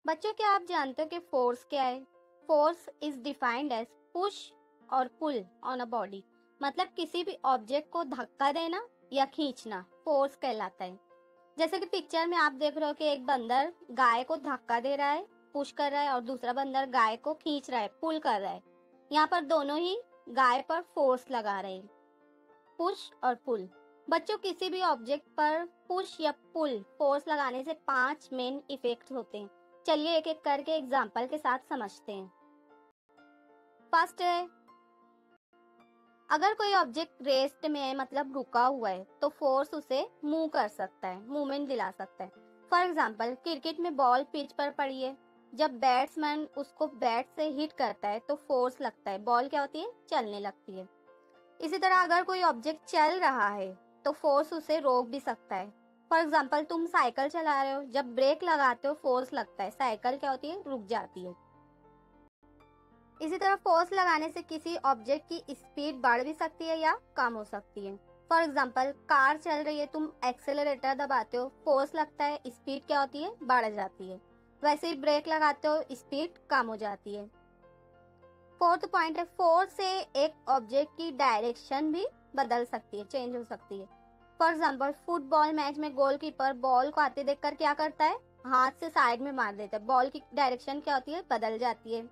बच्चों, क्या आप जानते हो कि फोर्स क्या है? Force is defined as push और पुल ऑन अ बॉडी। मतलब किसी भी ऑब्जेक्ट को धक्का देना या खींचना फोर्स कहलाता है। जैसे कि पिक्चर में आप देख रहे हो कि एक बंदर गाय को धक्का दे रहा है, पुश कर रहा है, और दूसरा बंदर गाय को खींच रहा है, पुल कर रहा है। यहाँ पर दोनों ही गाय पर फोर्स लगा रहे हैं, पुश और पुल। बच्चों, किसी भी ऑब्जेक्ट पर पुश या पुल फोर्स लगाने से 5 मेन इफेक्ट होते हैं। चलिए एक एक करके एग्जाम्पल के साथ समझते हैं। फर्स्ट है, अगर कोई ऑब्जेक्ट रेस्ट में है, मतलब रुका हुआ है, तो फोर्स उसे मूव कर सकता है, मूवमेंट दिला सकता है। फॉर एग्जाम्पल, क्रिकेट में बॉल पिच पर पड़ी है, जब बैट्समैन उसको बैट से हिट करता है तो फोर्स लगता है, बॉल क्या होती है, चलने लगती है। इसी तरह अगर कोई ऑब्जेक्ट चल रहा है तो फोर्स उसे रोक भी सकता है। फॉर एग्जाम्पल, तुम साइकिल चला रहे हो, जब ब्रेक लगाते हो फोर्स लगता है, साइकिल क्या होती है, रुक जाती है। इसी तरह फोर्स लगाने से किसी ऑब्जेक्ट की स्पीड बढ़ भी सकती है या कम हो सकती है। फॉर एग्जाम्पल, कार चल रही है, तुम एक्सेलरेटर दबाते हो, फोर्स लगता है, स्पीड क्या होती है, बढ़ जाती है। वैसे ही ब्रेक लगाते हो, स्पीड कम हो जाती है। फोर्थ पॉइंट है, फोर्स से एक ऑब्जेक्ट की डायरेक्शन भी बदल सकती है, चेंज हो सकती है। फॉर एग्जाम्पल, फुटबॉल मैच में गोलकीपर बॉल को आते देखकर क्या करता है, हाथ से साइड में मार देता है, बॉल की डायरेक्शन क्या होती है, बदल जाती है।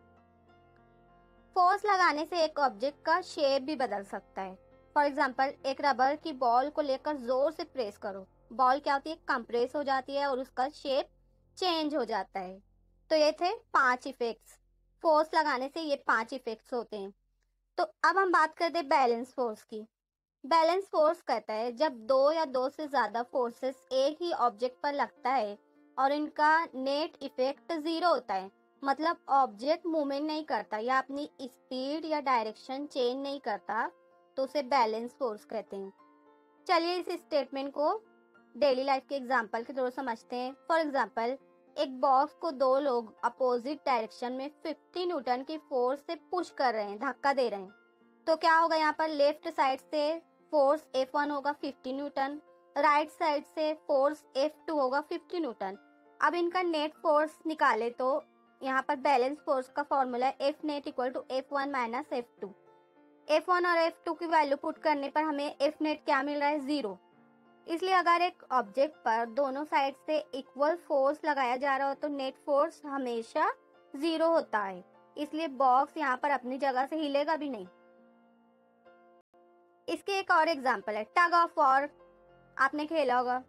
फोर्स लगाने से एक ऑब्जेक्ट का शेप भी बदल सकता है। फॉर एग्जाम्पल, एक रबर की बॉल को लेकर जोर से प्रेस करो, बॉल क्या होती है, कंप्रेस हो जाती है और उसका शेप चेंज हो जाता है। तो ये थे 5 इफेक्ट्स। फोर्स लगाने से ये 5 इफेक्ट्स होते हैं। तो अब हम बात करते हैं बैलेंस फोर्स की। बैलेंस फोर्स कहता है जब दो या दो से ज्यादा फोर्सेस एक ही ऑब्जेक्ट पर लगता है और इनका नेट इफेक्ट 0 होता है, मतलब ऑब्जेक्ट मूवमेंट नहीं करता या अपनी स्पीड या डायरेक्शन चेंज नहीं करता, तो उसे बैलेंस फोर्स कहते हैं। चलिए इस स्टेटमेंट को डेली लाइफ के एग्जांपल के थ्रू समझते हैं। फॉर एग्जांपल, एक बॉक्स को दो लोग अपोजिट डायरेक्शन में 50 न्यूटन की फोर्स से पुश कर रहे हैं, धक्का दे रहे हैं। तो क्या होगा, यहाँ पर लेफ्ट साइड से फोर्स F1 होगा 50 न्यूटन, राइट साइड से फोर्स F2 होगा 50 न्यूटन। अब इनका नेट फोर्स निकाले तो यहाँ पर बैलेंस फोर्स का फॉर्मूला है F net equal to F1 minus F2। F1 और F2 की वैल्यू पुट करने पर हमें F नेट क्या मिल रहा है, 0। इसलिए अगर एक ऑब्जेक्ट पर दोनों साइड से इक्वल फोर्स लगाया जा रहा हो तो नेट फोर्स हमेशा 0 होता है। इसलिए बॉक्स यहाँ पर अपनी जगह से हिलेगा भी नहीं। इसके एक और एग्जांपल है, टग ऑफ वॉर। आपने खेला होगा।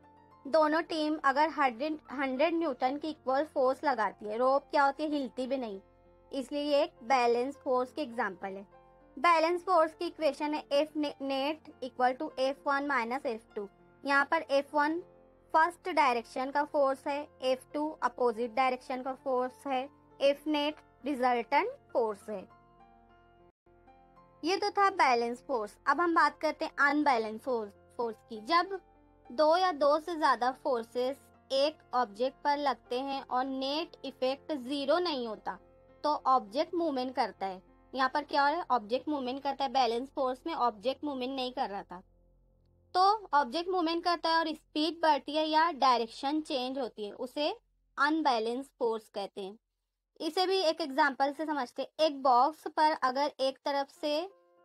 दोनों टीम अगर 100 न्यूटन की इक्वल फोर्स लगाती है, रोप क्या होती है, हिलती भी नहीं। इसलिए ये एक बैलेंस फोर्स की एग्जांपल है। बैलेंस फोर्स की इक्वेशन है F net equal to F1 minus F2। यहाँ पर F1 फर्स्ट डायरेक्शन का फोर्स है, F2 अपोजिट डायरेक्शन का फोर्स है, F नेट रिजल्टेंट फोर्स है। ये तो था बैलेंस फोर्स। अब हम बात करते हैं अनबैलेंस फोर्स की। जब दो या दो से ज्यादा फोर्सेस एक ऑब्जेक्ट पर लगते हैं और नेट इफेक्ट 0 नहीं होता, तो ऑब्जेक्ट मूवमेंट करता है। यहाँ पर क्या हो रहा है, ऑब्जेक्ट मूवमेंट करता है। बैलेंस फोर्स में ऑब्जेक्ट मूवमेंट नहीं कर रहा था, तो ऑब्जेक्ट मूवमेंट करता है और स्पीड बढ़ती है या डायरेक्शन चेंज होती है, उसे अनबैलेंस फोर्स कहते हैं। इसे भी एक एग्जांपल से समझते हैं। एक बॉक्स पर अगर एक तरफ से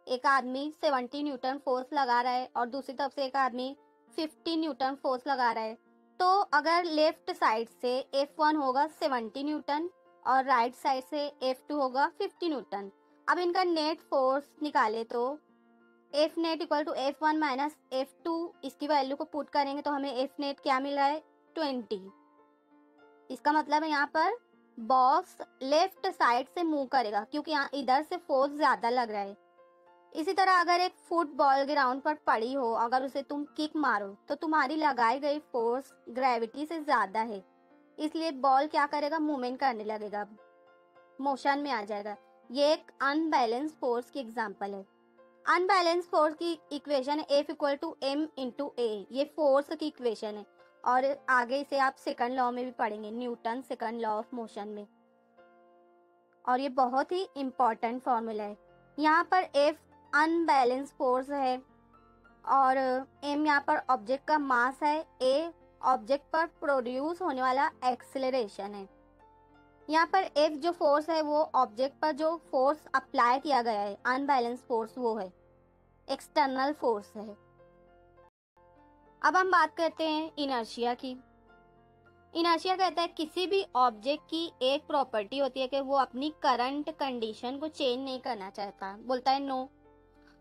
एक आदमी 70 न्यूटन फोर्स लगा रहा है और दूसरी तरफ से एक आदमी 50 न्यूटन फोर्स लगा रहा है, तो अगर लेफ्ट साइड से F1 होगा 70 न्यूटन और राइट साइड से F2 होगा 50 न्यूटन। अब इनका नेट फोर्स निकाले तो F net equal to F1 minus F2, इसकी वैल्यू को पुट करेंगे तो हमें F नेट क्या मिल रहा है, 20। इसका मतलब है यहाँ पर बॉक्स लेफ्ट साइड से मूव करेगा क्योंकि यहाँ इधर से फोर्स ज्यादा लग रहा है। इसी तरह अगर एक फुटबॉल ग्राउंड पर पड़ी हो, अगर उसे तुम किक मारो तो तुम्हारी लगाई गई फोर्स ग्रेविटी से ज्यादा है, इसलिए बॉल क्या करेगा, मूवमेंट करने लगेगा, मोशन में आ जाएगा। ये एक अनबैलेंस फोर्स की एग्जांपल है। अनबैलेंस फोर्स की इक्वेशन है F equal to M into A। ये फोर्स की इक्वेशन है और आगे इसे आप सेकंड लॉ में भी पढ़ेंगे, Newton second law of motion में, और ये बहुत ही इंपॉर्टेंट फॉर्मूला है। यहाँ पर F अनबैलेंस फोर्स है और M यहाँ पर ऑब्जेक्ट का मास है, A ऑब्जेक्ट पर प्रोड्यूस होने वाला एक्सेलरेशन है। यहाँ पर F जो फोर्स है वो ऑब्जेक्ट पर जो फोर्स अप्लाई किया गया है, अनबैलेंस फोर्स, वो है एक्सटर्नल फोर्स है। अब हम बात करते हैं इनर्शिया की। इनर्शिया कहता है किसी भी ऑब्जेक्ट की एक प्रॉपर्टी होती है कि वो अपनी करंट कंडीशन को चेंज नहीं करना चाहता, बोलता है नो।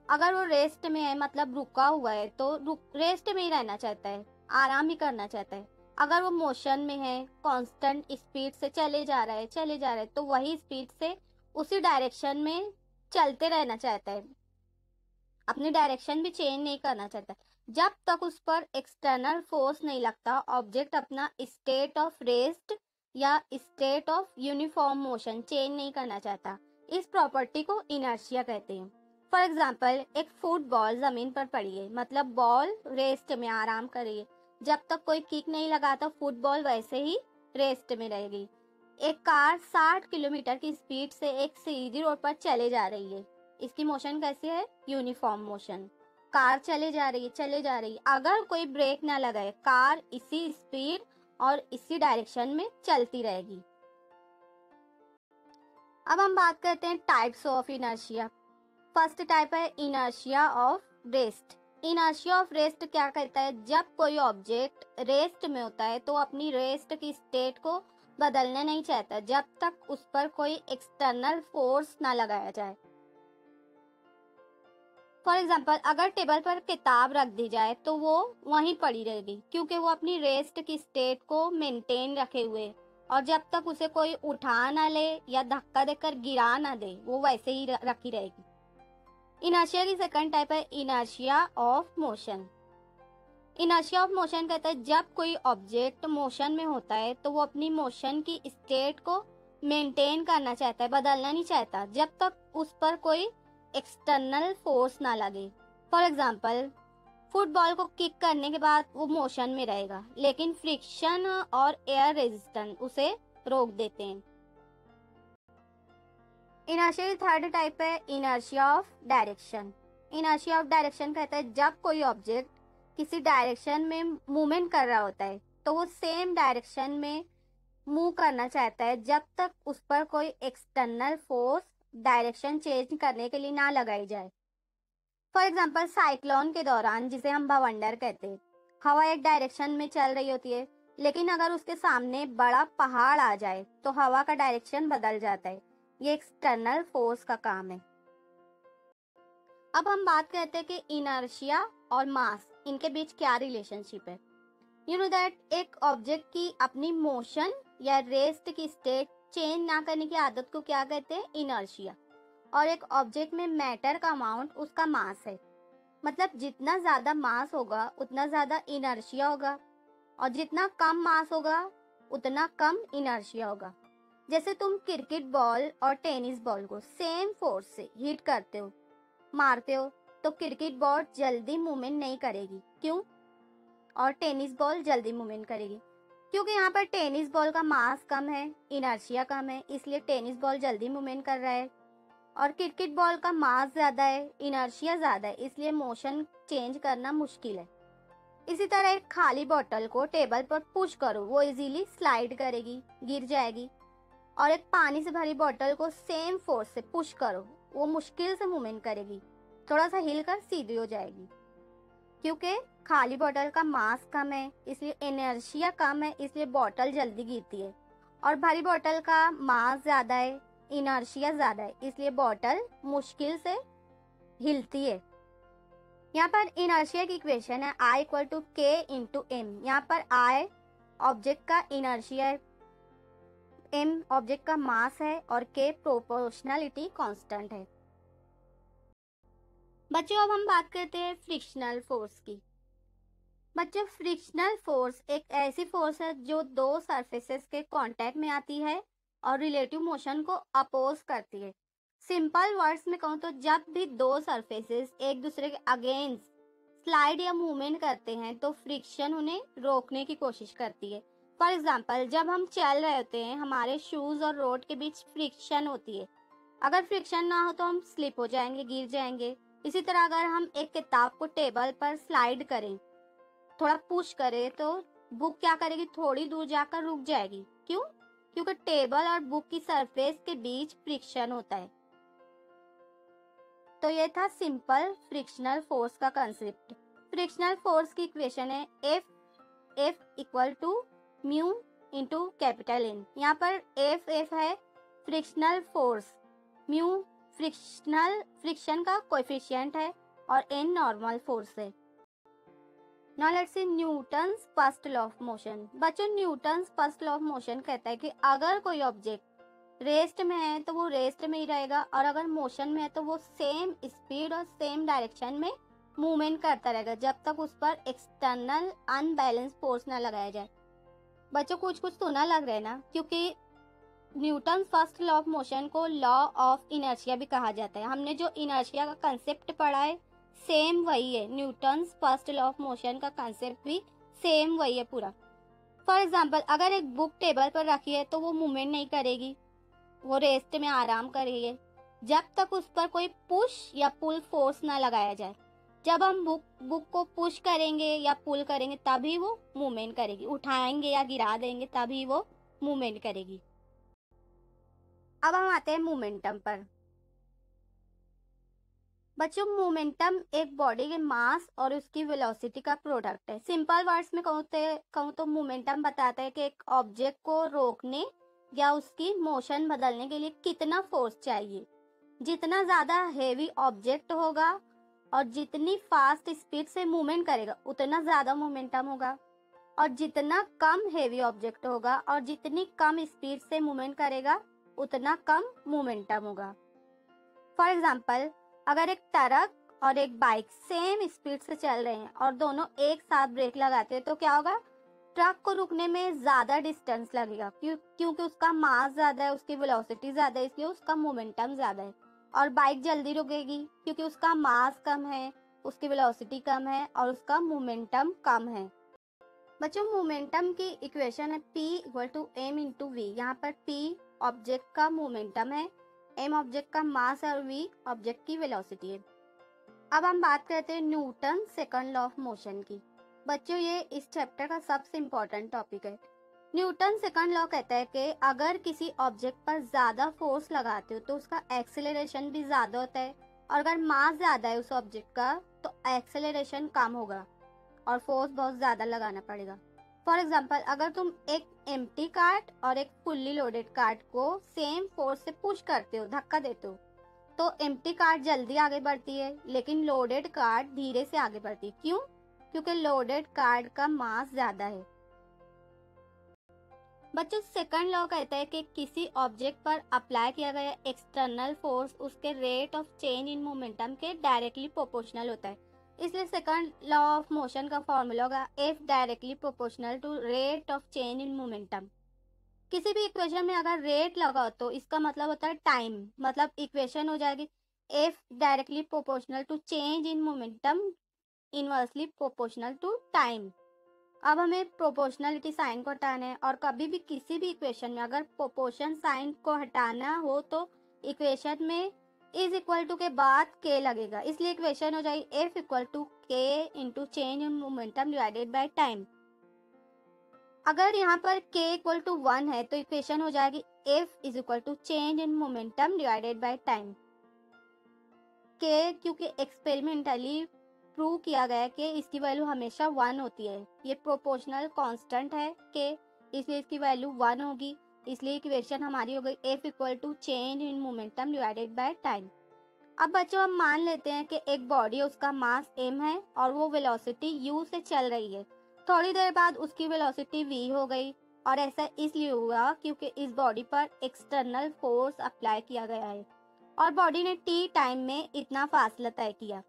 अगर वो रेस्ट में है, मतलब रुका हुआ है, तो रेस्ट में ही रहना चाहता है, आराम ही करना चाहता है। अगर वो मोशन में है, कांस्टेंट स्पीड से चले जा रहा है, तो वही स्पीड से उसी डायरेक्शन में चलते रहना चाहता है, अपनी डायरेक्शन भी चेंज नहीं करना चाहता। जब तक उस पर एक्सटर्नल फोर्स नहीं लगता, ऑब्जेक्ट अपना स्टेट ऑफ रेस्ट या state of uniform motion change नहीं करना चाहता। इस प्रॉपर्टी को इनर्शिया कहते हैं। फॉर एग्जाम्पल, एक फुटबॉल जमीन पर पड़ी है, मतलब बॉल रेस्ट में आराम कर रही है। जब तक कोई किक नहीं लगाता, फुटबॉल वैसे ही रेस्ट में रहेगी। एक कार 60 किलोमीटर की स्पीड से एक सीधी रोड पर चले जा रही है। इसकी मोशन कैसी है? Uniform motion. कार चले जा रही है। अगर कोई ब्रेक ना लगाए, कार इसी स्पीड और इसी डायरेक्शन में चलती रहेगी। अब हम बात करते हैं types of inertia. First type है inertia of rest. Inertia of rest क्या कहता है? जब कोई ऑब्जेक्ट रेस्ट में होता है तो अपनी रेस्ट की स्टेट को बदलना नहीं चाहता जब तक उस पर कोई एक्सटर्नल फोर्स ना लगाया जाए। फॉर एग्जाम्पल, अगर टेबल पर किताब रख दी जाए तो वो वहीं पड़ी रहेगी, क्योंकि वो अपनी रेस्ट की स्टेट को मेंटेन रखे हुए, और जब तक उसे कोई उठा ना ले या धक्का देकर गिरा ना दे, वो वैसे ही रखी रहेगी। इनर्शिया की सेकंड टाइप है inertia of motion. Inertia of motion कहता है जब कोई ऑब्जेक्ट मोशन में होता है तो वो अपनी मोशन की स्टेट को मेंटेन करना चाहता है, बदलना नहीं चाहता जब तक उस पर कोई एक्सटर्नल फोर्स ना लगे। फॉर एग्जाम्पल, फुटबॉल को किक करने के बाद वो मोशन में रहेगा, लेकिन फ्रिक्शन और एयर रेजिस्टेंस उसे रोक देते हैं। इनर्शिया की थर्ड टाइप है inertia of direction. Inertia of direction कहता है जब कोई ऑब्जेक्ट किसी डायरेक्शन में मूवमेंट कर रहा होता है तो वो सेम डायरेक्शन में मूव करना चाहता है जब तक उस पर कोई एक्सटर्नल फोर्स डायरेक्शन चेंज करने के लिए ना लगाई जाए। फॉर एग्जाम्पल, साइक्लोन के दौरान, जिसे हम बवंडर कहते हैं, हवा एक डायरेक्शन में चल रही होती है, लेकिन अगर उसके सामने बड़ा पहाड़ आ जाए तो हवा का डायरेक्शन बदल जाता है। ये एक्सटर्नल फोर्स का काम है। अब हम बात करते हैं कि इनर्शिया और मास, इनके बीच क्या रिलेशनशिप है। यू नो दैट एक ऑब्जेक्ट की अपनी मोशन या रेस्ट की स्टेट चेंज ना करने की आदत को क्या कहते हैं? इनर्शिया। और एक ऑब्जेक्ट में मैटर का अमाउंट उसका मास है, मतलब जितना ज्यादा मास होगा उतना ज्यादा इनर्शिया होगा, और जितना कम मास होगा उतना कम इनर्शिया होगा। जैसे तुम क्रिकेट बॉल और टेनिस बॉल को सेम फोर्स से हिट करते हो, मारते हो, तो क्रिकेट बॉल जल्दी मूवमेंट नहीं करेगी। क्यों? और टेनिस बॉल जल्दी मूवमेंट करेगी, क्योंकि यहाँ पर टेनिस बॉल का मास कम है, इनर्शिया कम है, इसलिए टेनिस बॉल जल्दी मूवमेंट कर रहा है। और क्रिकेट बॉल का मास ज्यादा है, इनर्शिया ज्यादा है, इसलिए मोशन चेंज करना मुश्किल है। इसी तरह एक खाली बोतल को टेबल पर पुश करो, वो इजीली स्लाइड करेगी, गिर जाएगी। और एक पानी से भरी बोतल को सेम फोर्स से पुश करो, वो मुश्किल से मूवमेंट करेगी, थोड़ा सा हिलकर सीधी हो जाएगी। क्योंकि खाली बोतल का मास कम है, इसलिए इनर्शिया कम है, इसलिए बोतल जल्दी गिरती है। और भरी बोतल का मास ज्यादा है, इनर्शिया ज्यादा है, इसलिए बोतल मुश्किल से हिलती है। यहाँ पर इनर्शिया की इक्वेशन है I इक्वल टू के इंटू एम। यहाँ पर I ऑब्जेक्ट का इनर्शिया है, m ऑब्जेक्ट का मास है, और k प्रोपोर्शनलिटी कांस्टेंट है। बच्चों, अब हम बात करते हैं फ्रिक्शनल फोर्स की। बच्चों, फ्रिक्शनल फोर्स एक ऐसी फोर्स है जो दो सरफेसेस के कांटेक्ट में आती है और रिलेटिव मोशन को अपोज करती है। सिंपल वर्ड्स में कहूँ तो जब भी दो सरफेसेस एक दूसरे के अगेंस्ट स्लाइड या मूवमेंट करते हैं तो फ्रिक्शन उन्हें रोकने की कोशिश करती है। फॉर एग्जाम्पल, जब हम चल रहे होते हैं, हमारे शूज और रोड के बीच फ्रिक्शन होती है। अगर फ्रिक्शन ना हो तो हम स्लिप हो जाएंगे, गिर जाएंगे। इसी तरह अगर हम एक किताब को टेबल पर स्लाइड करें, थोड़ा पुश करें, तो बुक क्या करेगी? थोड़ी दूर जाकर रुक जाएगी। क्यों? क्योंकि टेबल और बुक की सरफेस के बीच फ्रिक्शन होता है। तो ये था सिंपल फ्रिक्शनल फोर्स का कंसेप्ट। फ्रिक्शनल फोर्स की इक्वेशन है F equal to mu into capital N। यहाँ पर F है फ्रिक्शनल फोर्स, म्यू फ्रिक्शन का कोएफिशिएंट है और N नॉर्मल फोर्स है। Now let's see Newton's first law of motion. बच्चों, Newton's first law of motion कहता है कि अगर कोई ऑब्जेक्ट रेस्ट में है तो वो रेस्ट में ही रहेगा, और अगर मोशन में है तो वो सेम स्पीड और सेम डायरेक्शन में मूवमेंट करता रहेगा जब तक उस पर एक्सटर्नल अनबैलेंस फोर्स ना लगाया जाए। बच्चों, कुछ तो ना लग रहा है ना, क्योंकि Newton first law of motion को लॉ ऑफ इनर्शिया भी कहा जाता है। हमने जो इनर्शिया का कंसेप्ट पढ़ा है सेम वही है, Newton's first law of motion का कंसेप्ट भी सेम वही है पूरा। फॉर एग्जाम्पल, अगर एक बुक टेबल पर रखी है तो वो मूवमेंट नहीं करेगी, वो रेस्ट में आराम करेगी जब तक उस पर कोई पुश या पुल फोर्स ना लगाया जाए। जब हम बुक को पुश करेंगे या पुल करेंगे तभी वो मूवमेंट करेगी, उठाएंगे या गिरा देंगे तभी वो मूवमेंट करेगी। अब हम आते हैं मोमेंटम पर। बच्चों, मोमेंटम एक बॉडी के मास और उसकी वेलोसिटी का प्रोडक्ट है। सिंपल वर्ड्स में कहूँ तो मोमेंटम बताता है कि एक ऑब्जेक्ट को रोकने या उसकी मोशन बदलने के लिए कितना फोर्स चाहिए। जितना ज्यादा हेवी ऑब्जेक्ट होगा और जितनी फास्ट स्पीड से मूवमेंट करेगा उतना ज्यादा मोमेंटम होगा, और जितना कम हेवी ऑब्जेक्ट होगा और जितनी कम स्पीड से मूवमेंट करेगा उतना कम मोमेंटम होगा। फॉर एग्जाम्पल, अगर एक ट्रक और एक बाइक सेम स्पीड से चल रहे हैं और दोनों एक साथ ब्रेक लगाते हैं तो क्या होगा? ट्रक को रुकने में ज्यादा डिस्टेंस लगेगा क्योंकि उसका मास ज्यादा है, उसकी वेलोसिटी ज्यादा है, इसलिए उसका मोमेंटम ज्यादा है। और बाइक जल्दी रुकेगी क्योंकि उसका मास कम है, उसकी वेलोसिटी कम है और उसका मोमेंटम कम है। बच्चों, मोमेंटम की इक्वेशन है P equal to m into V. यहाँ पर P ऑब्जेक्ट का मोमेंटम है, m ऑब्जेक्ट का मास है और v ऑब्जेक्ट की वेलोसिटी है। अब हम बात करते हैं Newton second law of motion की। बच्चों, ये इस चैप्टर का सबसे इम्पोर्टेंट टॉपिक है। न्यूटन सेकंड लॉ कहता है कि अगर किसी ऑब्जेक्ट पर ज्यादा फोर्स लगाते हो तो उसका एक्सेलरेशन भी ज्यादा होता है, और अगर मास ज्यादा है उस ऑब्जेक्ट का तो एक्सेलरेशन कम होगा और फोर्स बहुत ज्यादा लगाना पड़ेगा। फॉर एग्जाम्पल, अगर तुम एक एम्प्टी कार्ट और एक फुल्ली लोडेड कार्ट को सेम फोर्स से पुश करते हो, धक्का देते हो, तो एम्प्टी कार्ट जल्दी आगे बढ़ती है लेकिन लोडेड कार्ट धीरे से आगे बढ़ती है। क्यों? क्योंकि लोडेड कार्ट का मास ज्यादा है। बच्चों, सेकंड लॉ कहता है कि किसी ऑब्जेक्ट पर अप्लाई किया गया एक्सटर्नल फोर्स उसके rate of change in momentum के डायरेक्टली प्रोपोर्शनल होता है। इसलिए सेकंड लॉ ऑफ मोशन का फॉर्मूला होगा F directly proportional to rate of change in momentum. किसी भी इक्वेशन में अगर रेट लगा तो इसका मतलब होता है टाइम, मतलब इक्वेशन हो जाएगी F directly proportional to change in momentum inversely proportional to time. अब हमें प्रोपोर्शनलिटी साइन को हटाना है, और कभी भी किसी भी इक्वेशन में अगर प्रोपोर्शन साइन को हटाना हो तो इक्वेशन में इज इक्वल टू के बाद k लगेगा, इसलिए इक्वेशन हो जाएगी F equal to k into change in momentum divided by time. अगर यहाँ पर k इक्वल टू 1 है तो इक्वेशन हो जाएगी F is equal to change in momentum divided by time. k क्योंकि एक्सपेरिमेंटली प्रूव किया गया है कि इसकी वैल्यू हमेशा 1 होती है, ये प्रोपोर्शनल कांस्टेंट है k, इसलिए इसकी वैल्यू 1 होगी, इसलिए इक्वेशन हमारी हो गई F equal to change in momentum divided by time. अब बच्चों, हम मान लेते हैं कि एक बॉडी है, उसका मास m है और वो वेलोसिटी u से चल रही है। थोड़ी देर बाद उसकी वेलोसिटी v हो गई, और ऐसा इसलिए हुआ क्योंकि इस बॉडी पर एक्सटर्नल फोर्स अप्लाई किया गया है और बॉडी ने t टाइम में इतना फासला तय किया,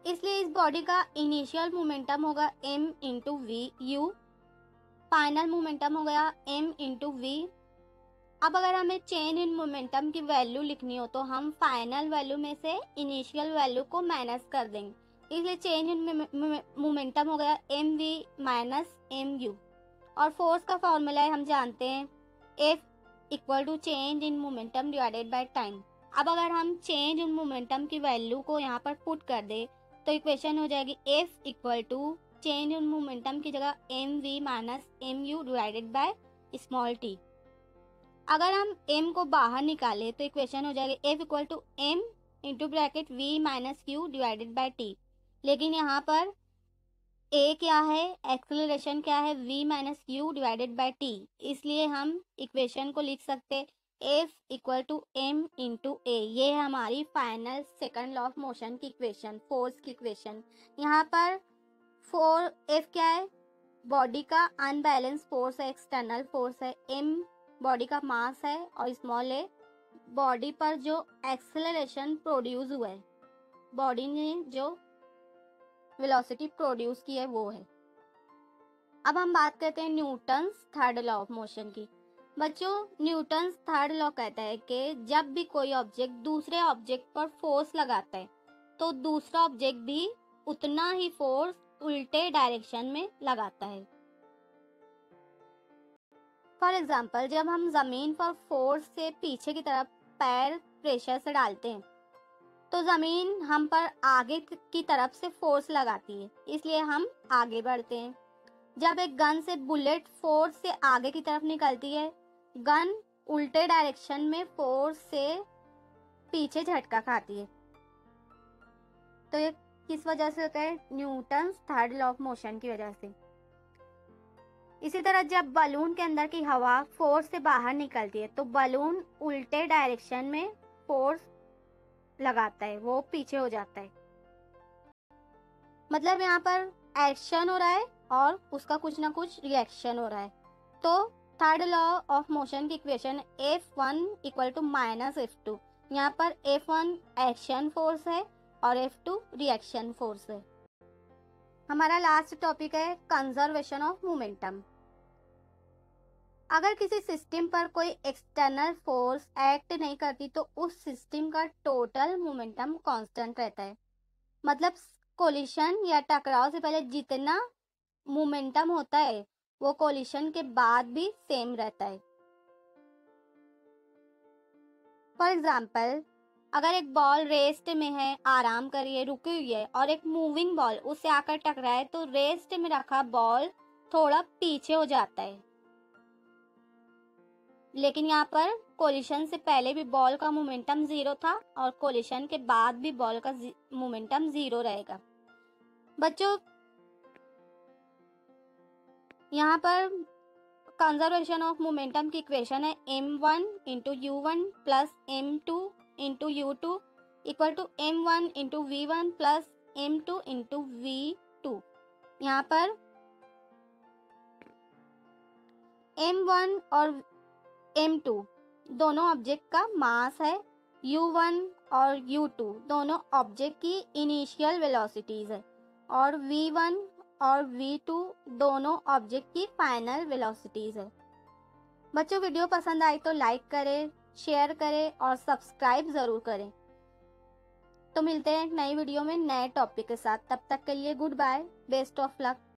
इसलिए इस बॉडी का इनिशियल मोमेंटम होगा m into V U, final momentum हो गया m इंटू वी। अब अगर हमें चेंज इन मोमेंटम की वैल्यू लिखनी हो तो हम फाइनल वैल्यू में से इनिशियल वैल्यू को माइनस कर देंगे, इसलिए चेंज इन मोमेंटम हो गया M V minus M U. और फोर्स का फॉर्मूला हम जानते हैं F equal to change in momentum divided by time. अब अगर हम चेंज इन मोमेंटम की वैल्यू को यहाँ पर पुट कर दे तो इक्वेशन हो जाएगी F equal to change in momentum की जगह M V minus M U divided by small T. अगर हम m को बाहर निकालें तो इक्वेशन हो जाएगी F equal to m into bracket v minus Q divided by T. लेकिन यहाँ पर a क्या है, एक्सेलरेशन क्या है, v minus Q divided by t, इसलिए हम इक्वेशन को लिख सकते F equal to m into a. ये है हमारी final second law of motion की इक्वेशन, फोर्स की इक्वेशन। यहाँ पर F क्या है, बॉडी का अनबैलेंस फोर्स है, एक्सटर्नल फोर्स है। m बॉडी का मास है और स्मॉल a बॉडी पर जो एक्सेलरेशन प्रोड्यूस हुआ है, बॉडी ने जो वेलोसिटी प्रोड्यूस की है वो है। अब हम बात करते हैं Newton's third law of motion की। बच्चों, न्यूटन्स थर्ड लॉ कहता है कि जब भी कोई ऑब्जेक्ट दूसरे ऑब्जेक्ट पर फोर्स लगाता है तो दूसरा ऑब्जेक्ट भी उतना ही फोर्स उल्टे डायरेक्शन में लगाता है। फॉर एग्जाम्पल, जब हम जमीन पर फोर्स से पीछे की तरफ पैर प्रेशर से डालते हैं तो जमीन हम पर आगे की तरफ से फोर्स लगाती है, इसलिए हम आगे बढ़ते हैं। जब एक गन से बुलेट फोर्स से आगे की तरफ निकलती है, गन उल्टे डायरेक्शन में फोर्स से पीछे झटका खाती है। तो ये किस वजह से होता है? Newton's third law of motion की वजह से। इसी तरह जब बलून के अंदर की हवा फोर्स से बाहर निकलती है तो बलून उल्टे डायरेक्शन में फोर्स लगाता है, वो पीछे हो जाता है। मतलब यहाँ पर एक्शन हो रहा है और उसका कुछ ना कुछ रिएक्शन हो रहा है। तो थर्ड लॉ ऑफ मोशन की equation F1 equal to minus F2। यहाँ पर F1 एक्शन फोर्स है और F2 रिएक्शन फोर्स है। हमारा लास्ट टॉपिक है कंजर्वेशन ऑफ मोमेंटम। अगर किसी सिस्टम पर कोई एक्सटर्नल फोर्स एक्ट नहीं करती तो उस सिस्टम का टोटल मोमेंटम कांस्टेंट रहता है। मतलब कोलिशन या टकराव से पहले जितना मोमेंटम होता है वो कोलिशन के बाद भी सेम रहता है। फॉर एग्जाम्पल, अगर एक बॉल रेस्ट में है, आराम कर रही है, रुकी हुई है, और एक मूविंग बॉल उससे आकर टकराए तो रेस्ट में रखा बॉल थोड़ा पीछे हो जाता है। लेकिन यहाँ पर कोलिशन से पहले भी बॉल का मोमेंटम 0 था और कोलिशन के बाद भी बॉल का मोमेंटम 0 रहेगा। बच्चों, यहाँ पर कंजर्वेशन ऑफ मोमेंटम की इक्वेशन है m1 into u1 plus m2 into u2 equal to m1 into v1 plus m2 into v2। यहाँ पर m1 और m2 दोनों ऑब्जेक्ट का मास है, u1 और u2 दोनों ऑब्जेक्ट की इनिशियल वेलोसिटीज है और v1 और v2 दोनों ऑब्जेक्ट की फाइनल वेलोसिटीज है। बच्चों, वीडियो पसंद आई तो लाइक करें, शेयर करें और सब्सक्राइब जरूर करें। तो मिलते हैं नई वीडियो में नए टॉपिक के साथ। तब तक के लिए goodbye, best of luck.